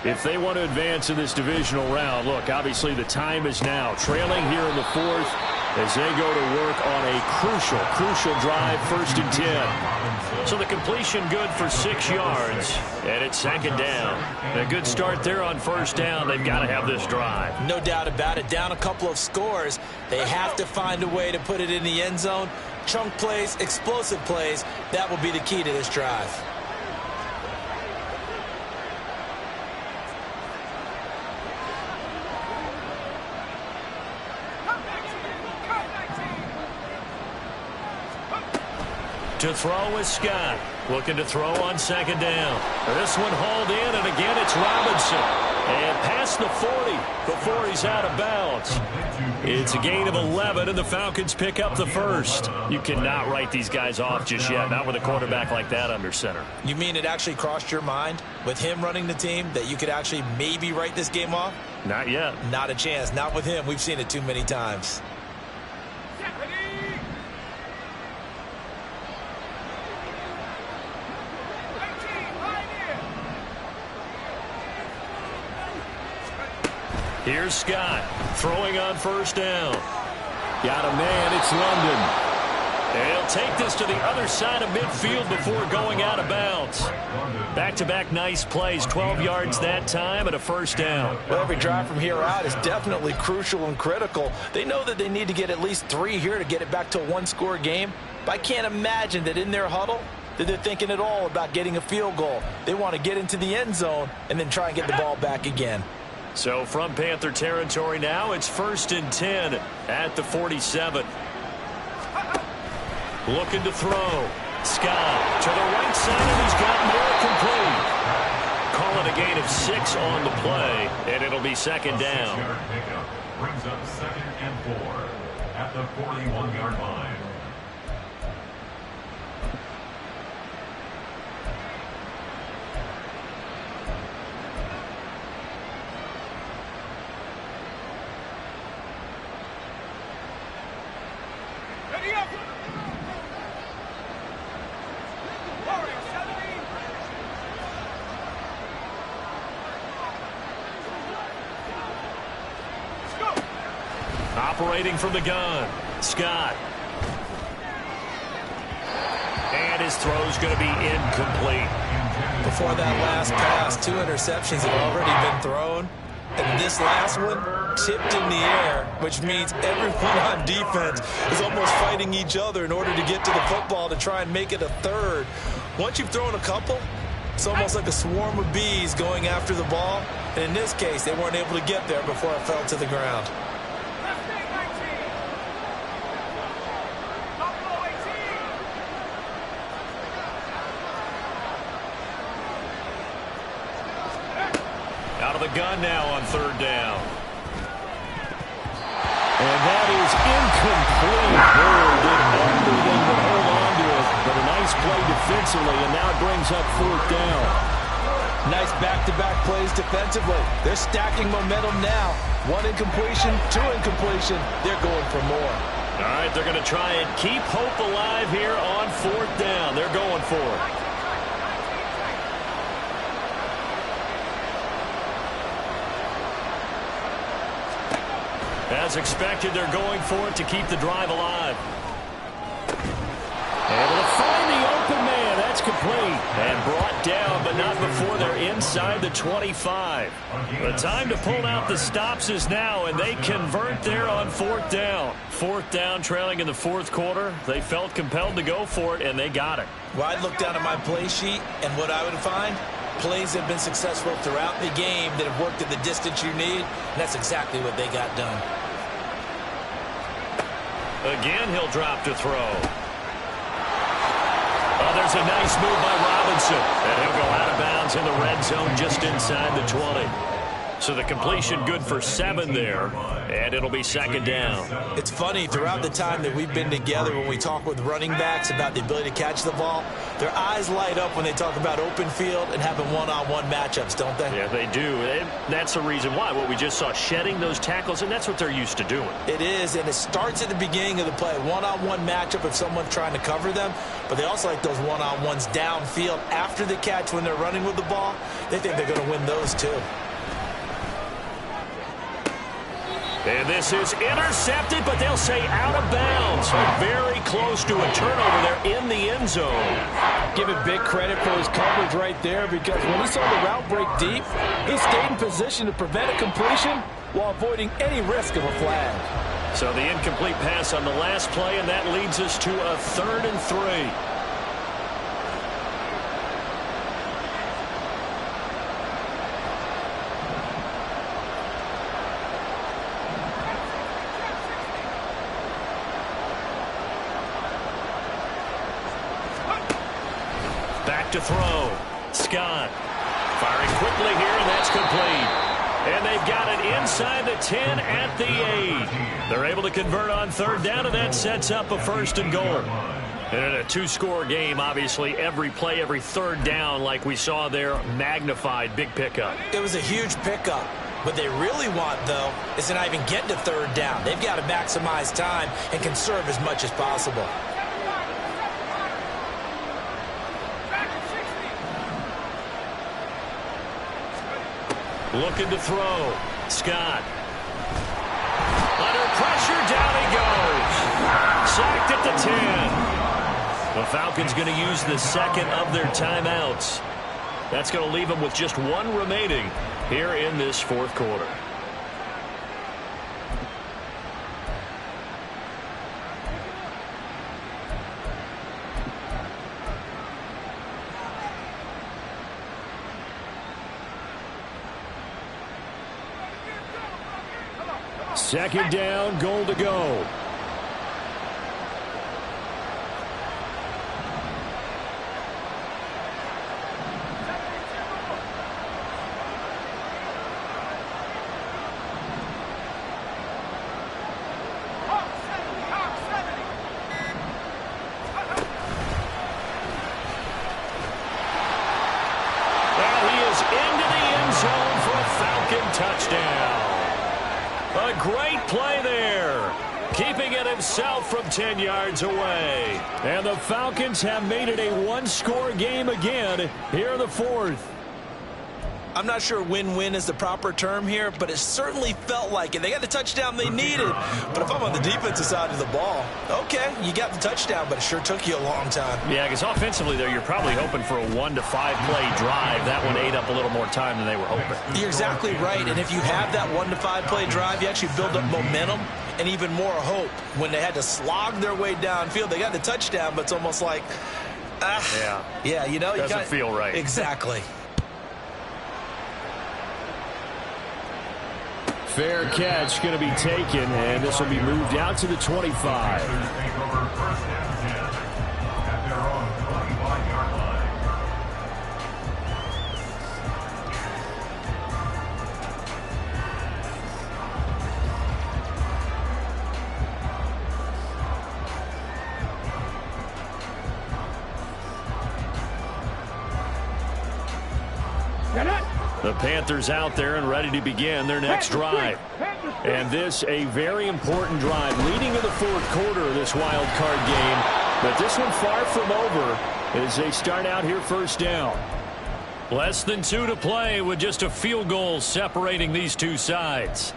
If they want to advance in this divisional round, look, obviously the time is now. Trailing here in the 4th as they go to work on a crucial drive, 1st and 10. So the completion good for 6 yards, and it's 2nd down. A good start there on 1st down. They've got to have this drive. No doubt about it. Down a couple of scores. They have to find a way to put it in the end zone. Chunk plays, explosive plays, that will be the key to this drive. To throw is Scott. Looking to throw on 2nd down. This one hauled in, and again it's Robinson. And past the 40 before he's out of bounds. It's a gain of 11, and the Falcons pick up the 1st. You cannot write these guys off just yet, not with a quarterback like that under center. You mean it actually crossed your mind with him running the team that you could actually maybe write this game off? Not yet. Not a chance. Not with him. We've seen it too many times. Here's Scott throwing on 1st down. Got a man. It's London. And he'll take this to the other side of midfield before going out of bounds. Back-to-back nice plays. 12 yards that time and a 1st down. Well, every drive from here out is definitely crucial and critical. They know that they need to get at least 3 here to get it back to a 1-score game. But I can't imagine that in their huddle that they're thinking at all about getting a field goal. They want to get into the end zone and then try and get the ball back again. So from Panther territory now, it's 1st and 10 at the 47. Looking to throw. Scott to the right side, and he's got more complete. Call it a gain of 6 on the play, and it'll be 2nd down. Brings up 2nd and 4 at the 41-yard line. Operating from the gun, Scott. And his throw's going to be incomplete. Before that last pass, 2 interceptions have already been thrown. And this last one tipped in the air, which means everyone on defense is almost fighting each other in order to get to the football to try and make it a 3rd. Once you've thrown a couple, it's almost like a swarm of bees going after the ball. And in this case, they weren't able to get there before it fell to the ground. Out of the gun now on 3rd down. And that is incomplete. Burrow did everything but hold on to it. But a nice play defensively, and now it brings up 4th down. Nice back-to-back plays defensively. They're stacking momentum now. 1 incompletion, 2 incompletion. They're going for more. All right, they're going to try and keep hope alive here on 4th down. They're going for it. As expected, they're going for it to keep the drive alive. Able to find the open man. That's complete. And brought down, but not before they're inside the 25. The time to pull out the stops is now, and they convert there on 4th down. 4th down, trailing in the 4th quarter. They felt compelled to go for it, and they got it. Well, I'd look down at my play sheet, and what I would find, plays have been successful throughout the game that have worked at the distance you need, and that's exactly what they got done. Again, he'll drop to throw. Oh, there's a nice move by Robinson. And he'll go out of bounds in the red zone just inside the 20. So the completion good for 7 there, and it'll be 2nd down. It's funny, throughout the time that we've been together, when we talk with running backs about the ability to catch the ball, their eyes light up when they talk about open field and having one-on-one matchups, don't they? Yeah, they do. And that's the reason why. What we just saw, shedding those tackles, and that's what they're used to doing. It is, and it starts at the beginning of the play. One-on-one matchup if someone's trying to cover them, but they also like those one-on-ones downfield after the catch when they're running with the ball. They think they're going to win those too. And this is intercepted, but they'll say out of bounds. Very close to a turnover there in the end zone. Give it big credit for his coverage right there, because when he saw the route break deep, he stayed in position to prevent a completion while avoiding any risk of a flag. So the incomplete pass on the last play, and that leads us to a 3rd and 3. To throw. Scott firing quickly here, and that's complete. And they've got it inside the 10 at the 8. They're able to convert on 3rd down, and that sets up a 1st and goal. And in a 2-score game, obviously, every play, every 3rd down, like we saw there, magnified, big pickup. It was a huge pickup. What they really want, though, is to not even get to 3rd down. They've got to maximize time and conserve as much as possible. Looking to throw. Scott. Under pressure, down he goes. Sacked at the 10. The Falcons going to use the 2nd of their timeouts. That's going to leave them with just 1 remaining here in this 4th quarter. Second down, goal to go. Well, he is into the end zone for a Falcon touchdown. A great play there, keeping it himself from 10 yards away. And the Falcons have made it a 1-score game again here in the 4th. I'm not sure win-win is the proper term here, but it certainly felt like it. They got the touchdown they needed. But if I'm on the defensive side of the ball, okay, you got the touchdown, but it sure took you a long time. Yeah, because offensively there, you're probably hoping for a 1 to 5 play drive. That one ate up a little more time than they were hoping. You're exactly right, and if you have that 1 to 5 play drive, you actually build up momentum and even more hope. When they had to slog their way downfield, they got the touchdown, but it's almost like, yeah, you know, doesn't feel right. Exactly. Fair catch going to be taken, and this will be moved out to the 25. The Panthers out there and ready to begin their next drive. And this a very important drive leading to the fourth quarter of this wild card game. But this one far from over as they start out here first down. Less than 2 to play with just a field goal separating these two sides.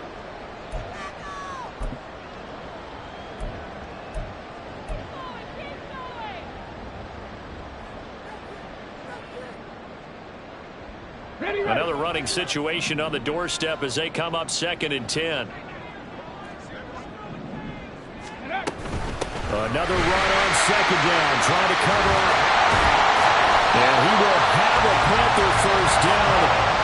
Another running situation on the doorstep as they come up 2nd and 10. Another run on 2nd down, trying to cover up. And he will have a Panther first down.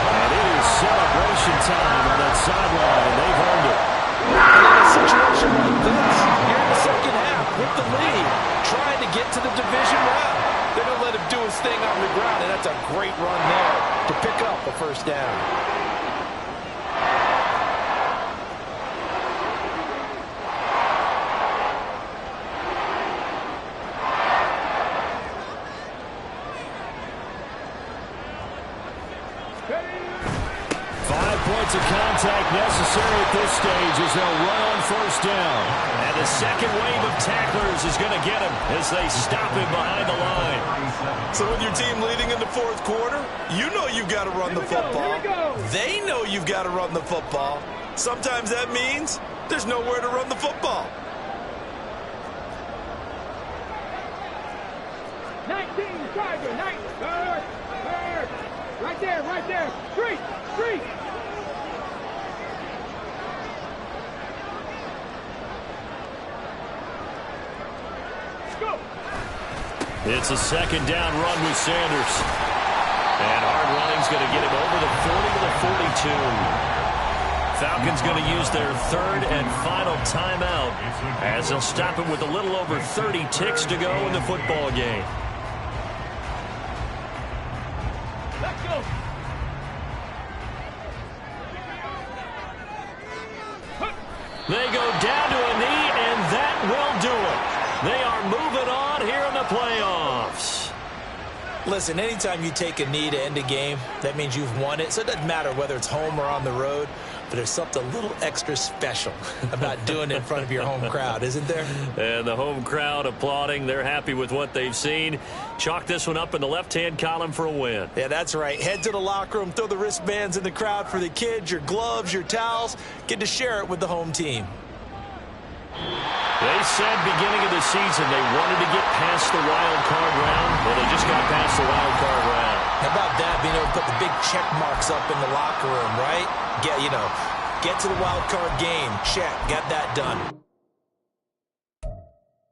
And it is celebration time on that sideline, and they've earned it. And in a situation like this, here in the second half with the lead, trying to get to the division round. They're going to let him do his thing on the ground, and that's a great run there to pick up a first down. Points of contact necessary at this stage as they'll run on first down. And the second wave of tacklers is going to get him as they stop him behind the line. So when your team leading in the fourth quarter, you know you've got to run the football. They know you've got to run the football. Sometimes that means there's nowhere to run the football. 19, Tiger, 19, third. Right there, street. It's a second down run with Sanders. And hard running's going to get him over the 40 to the 42. Falcons going to use their third and final timeout as they'll stop him with a little over 30 ticks to go in the football game. Let's go. They go down to a knee, and that will do it. They are moving on here in the playoffs. Listen, anytime you take a knee to end a game, that means you've won it. So it doesn't matter whether it's home or on the road, but there's something a little extra special about doing it in front of your home crowd, isn't there? And the home crowd applauding. They're happy with what they've seen. Chalk this one up in the left-hand column for a win. Yeah, that's right. Head to the locker room, throw the wristbands in the crowd for the kids, your gloves, your towels. Get to share it with the home team. They said beginning of the season they wanted to get past the wild card round. Well, they just got past the wild card round. How about that, being able to put the big check marks up in the locker room, right? Get to the wild card game. Check. Got that done.